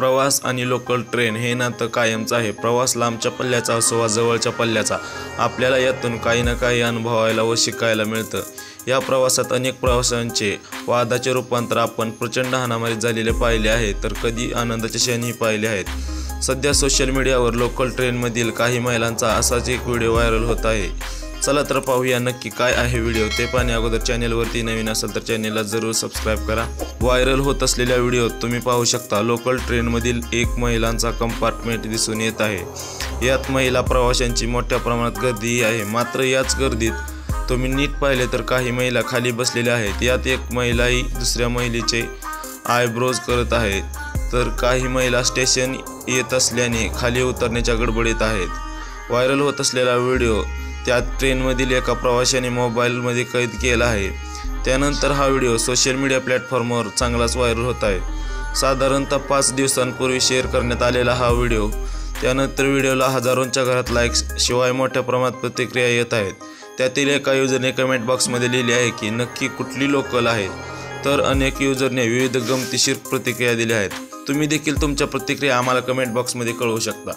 प्रवास आणि local train हे नातं कायमचं आहे। प्रवास लांबच्या पल्ल्याचा असो वा जवळच्या पल्ल्याचा, आपल्याला यातून काही ना काही अनुभवायला व शिकायला मिळतं। या प्रवासात अनेक प्रवाशांचे वादाचे रूपांतर आपण प्रचंड हाणामारीत झालेले पाहिले आहे, तर कधी आनंदाचे क्षणही पाहिले आहेत। सध्या सोशल मीडियावर लोकल ट्रेनमधील काही महिलांचा असाच एक व्हिडिओ व्हायरल होत आहे। चला तर पाहूया नक्की काय आहे व्हिडिओ। ते पाहण्या अगोदर चॅनेलवरती नवीन असेल तर चॅनेलला जरूर सबस्क्राईब करा। व्हायरल होत असलेल्या व्हिडिओत तुम्ही पाहू शकता लोकल ट्रेनमधील एक महिलांचा कंपार्टमेंट दिसून येत आहे। यात महिला प्रवाशांची मोठ्या प्रमाणात गर्दी आहे, मात्र याच गर्दीत तुम्ही नीट पाहिले तर काही महिला खाली बसलेल्या आहेत। यात एक महिलाही दुसऱ्या महिलेचे आयब्रोज करत आहे, तर काही महिला स्टेशन येत असल्याने खाली उतरण्याच्या गडबडीत आहेत। व्हायरल होत असलेला व्हिडिओ त्यात ट्रेनमधील एका प्रवाशाने मोबाईलमध्ये कैद केला आहे। त्यानंतर हा व्हिडिओ सोशल मीडिया प्लॅटफॉर्मवर चांगलाच व्हायरल होत आहे। साधारणतः 5 दिवसांपूर्वी शेअर करण्यात आलेला हा व्हिडिओ, त्यानंतर व्हिडिओला हजारोंच्या घरात लाईक्स शिवाय मोठ्या प्रमाणात प्रतिक्रिया येत आहेत। त्यातील एका युजरने कमेंट बॉक्समध्ये लिहिले आहे की नक्की कुठली लोकल आहे, तर अनेक युजरने विविध गमतीशीर प्रतिक्रिया दिल्या आहेत। तुम्ही देखील तुमच्या प्रतिक्रिया आम्हाला कमेंट बॉक्समध्ये कळवू शकता।